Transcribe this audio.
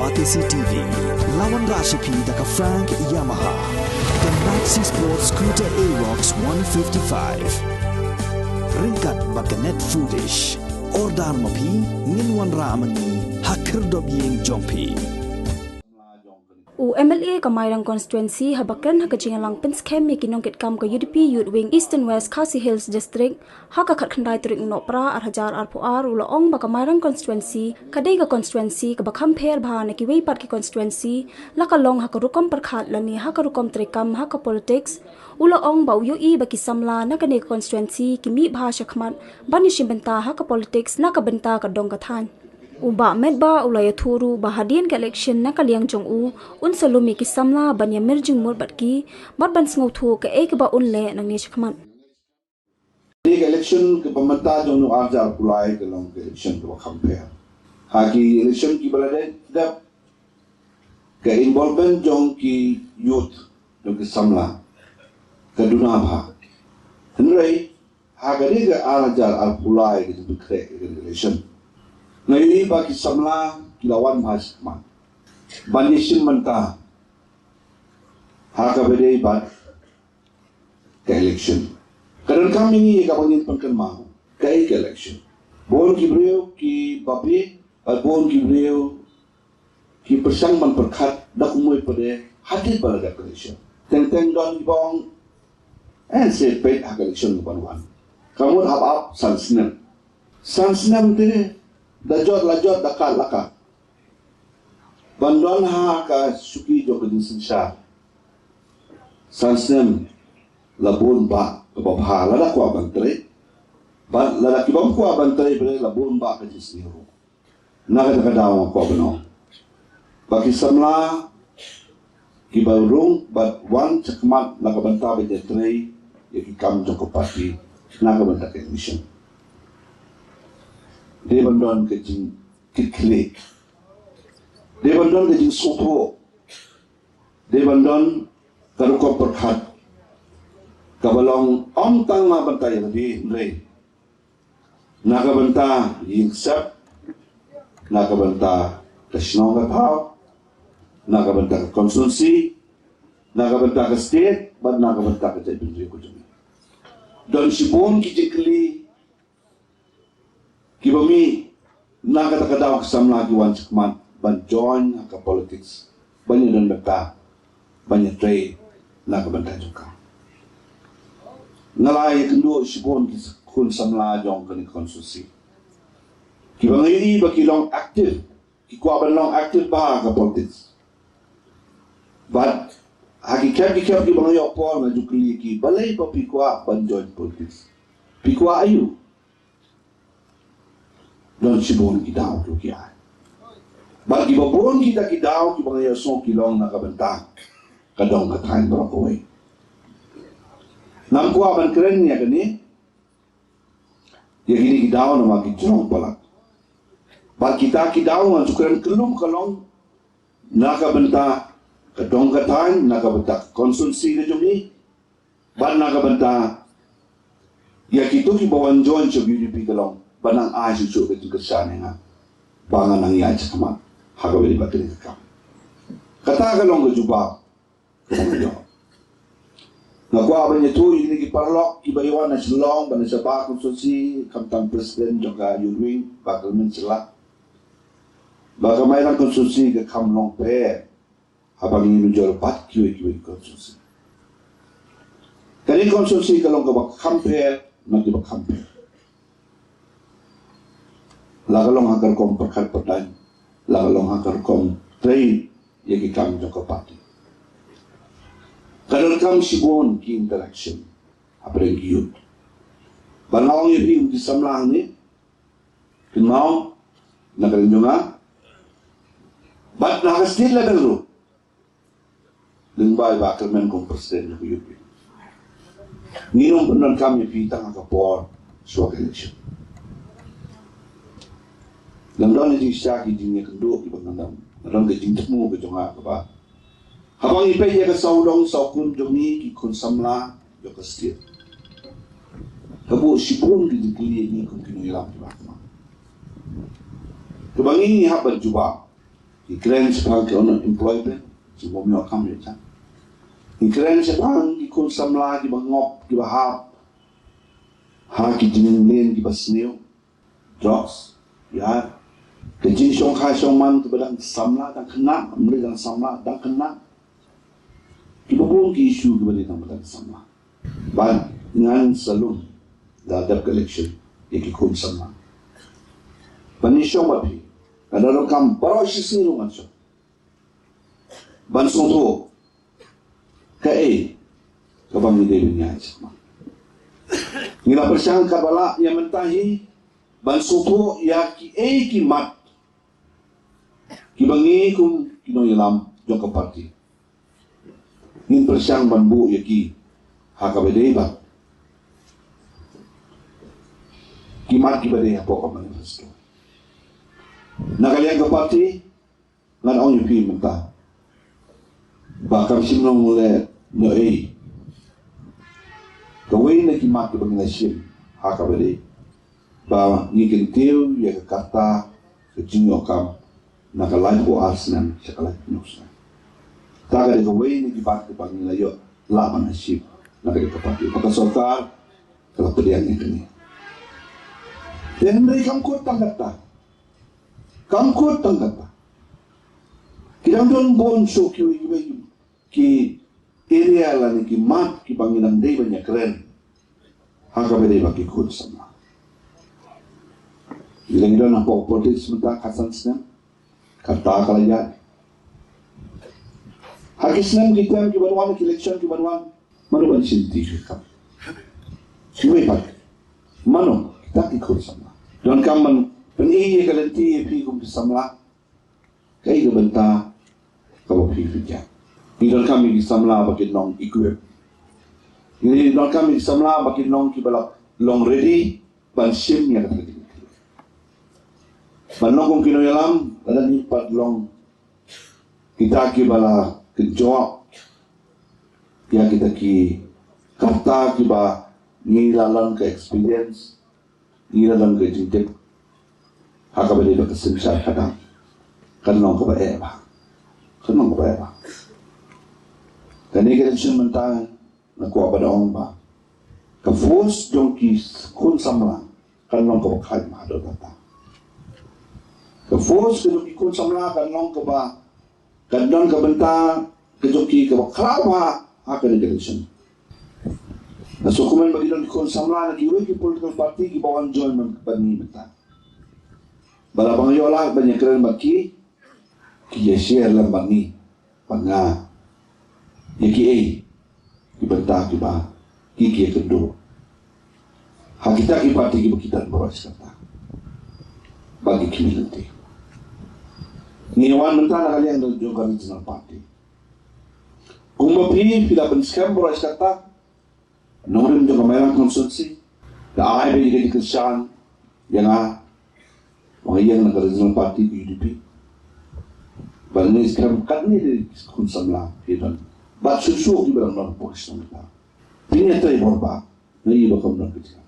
Batisi TV, lawan Rashipi daka Frank Yamaha, the Maxi Sports Scooter Arox 155. Ringkat baganet foodish, ordar mapi, nginwan ramani, hakir dobyeng jompi. MLA ka Mairang constituency habakran hakajingalang penskem yakinong kitkam ka UDP Youth Wing East and West Khasi Hills District haka khatkhandai turik nopra arhajar arpuar ulaong baka Mairang constituency kadai ka constituency ka bakham pher bha na kiwei pat ki constituency lakalong hakarukom perkhat lani hakarukom trikam haka politics ulaong ba UI baki Samla na kane constituency kimi bha shakhmat bani shimbenta haka politics na ka benta ka dong ka Thaiñ Uba Metbah ulaya thuru ba Hadien ke Elekshon na kaliang jong u un salumi ki Samla banya merjing mur batki bat ban sngau thu ke ek ba unle nang ni chakman Ni Elekshon ke pemerintah jong nu ajar pulai ke long Elekshon ke campaign haki Elekshon ki balade dap ke involvement jong ki youth jong ki Samla ke duna bha henrei hagari ke ajar al pulai ke dukre ke Elekshon Ngayon bagi Samla kilawan mahasiswa. Banisim mentah. Harga bedai bat ke election. Kadang kami ni kapangin pengkemau ke election. Bon kibreu ki babi, bon kibreu ki persang man perkat dak umui pada hadir pada election. Teng don bong and say pay election kepanuan. Kamu hab sansnem. Sansnem tu Dajot dakal laka. Bandon ha ka suki jo kedin sinsha. Sansem labun ba ke babha lada kwa bantre. Ba lada ki bam kwa bantre bre labun ba ke jisniru. Naga daw ko bano. Baki Samla ki barung bat wan cekmat naga banta be jetre ye ki kam jo ko parti naga banta ke mission. Dia bandon ke jing kiklik. Dia bandon ke jing sopo. Dia bandon karuko perkhat. Kabalong om tang ma banta yang di nrei. Naga banta ying sep. Naga banta kesnong gathaw. Naga banta konsulsi. Naga banta ke state. Bad naga banta ke jai bindri ko jumi. Don sibon ki jikli Kibami naga takadaw Samla ki wan chakmat ban join ka politics banyak dan beta banyak trade naga banta juga ngalai kendo sibon ki kun Samla jong kan konstitusi kibangi baki long aktif ki kwa ban long aktif ba ka politics but hakikat ki bangi opor na jukli ki balai pa pikwa ban join politics pikwa ayu Don sibon kidaw tu kiai. Bagi babon kita kidaw ki bangaya song kilong nakabenta kadong ka Thaiñ berapaway. Nam kuwa ban keren niya kani. Ya gini kidaw na makijong pala. Bagi kita kidaw man sukren kelum kalong nakabenta kadong ka Thaiñ nakabenta konsulsi na jumi. Ban nakabenta ya kito ki bawan join sa UDP kalong. Banang ay susu ke kesan nga bangan nang iya cakap hagawi bateri kakam kata kalong ke jubah ngaku abang itu ini ki parlok ki bayuan na selong bana sabah konstitusi kamtang presiden juga Youth bakal mencelak bakal Mairang konstitusi ke kamlong pe abang ini menjual pat kiwi konstitusi kali konstitusi kalong ke bak kampe nanti bak kampe lagalong hakar kom perkat pertan lagalong hakar kom trade yaki kam joko parti kadal kam sibon ki interaction apre youth banawang yaki di Samla ni kenau nakarinjunga bat nakastil level ro lingbai bakal men kom presiden ko youth nginong penan kami pitang akapor suak election Lamdon ni siya ki jingnya kendo ki bangandam. Ram ke jing temu ke jonga ka ba. Habang ipe ye ka saudong saukun jongi ki kun Samla yo ka stir. Kabo sipun ki dikli ni kun kinu ilam ki ba. Kebangi ni hab berjubah. Ikren sepang ke ono employment, semua mio kam ya cang. Ikren sepang ikut samla di bangop di bahap, ha ki jinin len di basneo, drugs, ya. Kejin syong khai syong man kepada samla dan kena, mereka dan samla dan kena. Kita pun ki isu kepada kita samla. Ban dengan salum dah ada election ikut samla. Panisong bapi. Kada kam baro sisi rungan so. Ban sonto kai kabang ni dewinya sama. Ngila persang kabala yang mentahi ban sonto ya ki mat. Ki bangi kum kino yalam jong parti. Ngin persang ban bu ya ki hakabede ba. Ki mat ki bade apa ko manifesto. Nakalian ke parti ngan on yupi mentah bakam simnong mule no kawai na kimat ke bangina sim haka bade ba ngikin tiu ya ke kata ke jingo kam nakalai po asnan sakalai nusa taga de kawai na kimat ke bangina yo laman sim nakali ke parti maka sokar kalau pedian ini dan mereka kam tangkata Kamkot tanggap pa. Kailang doon bon so ki area la ni ki mat ki banginang day ba niya kren. Haka ba day ba ki kod sama. Ilang doon ang po-portit sementa kasans na. Kata kalayan. Hagis na kita ki banuan ki eleksyon ki banuan. Mano ba ni sinti ka? Siwe pa. Mano kita ki kod sama. Doon kaman Penihi kalanti pi kum samla kai gebenta kau pi fija. Idol kami di samla bakin long equip. Ini idol kami di samla bakin long ki balak long ready ban sim yang kata. Ban long kum kino yalam ada ni pat long kita ki bala kejoak ya kita ki kata ki ba ni lalang ke experience ni lalang ke jintek haka bade ba kesimsar kadang kanong ko ba eba kanong ko ba eba kani ka din mentang na ko ba daong ba ka force donkeys kun samla kanong ko ba khai ma do ta ka force donkeys kun samla kanong ko ba kadon ka benta ka donkeys ka ba krawa haka din ka na sukuman bagi don kun samla na kiwi ki political party ki bawan join man pa ni benta bala bang yola banyak keren baki ki share lam bangi panga yaki ibenta ki ba ki kendo hakita ki parti ki kita boros kata bagi community ni wan mentana kalian do juga regional party kumba pi pila penskam boros kata norim juga Mairang konsulsi da ai be di kesan yang Mairang na regional party di UDP. Balni sekarang kat ni di kun Samla hidan. Ba susu di barang non polis nang. Pinya tay borba, na iba kam non kita.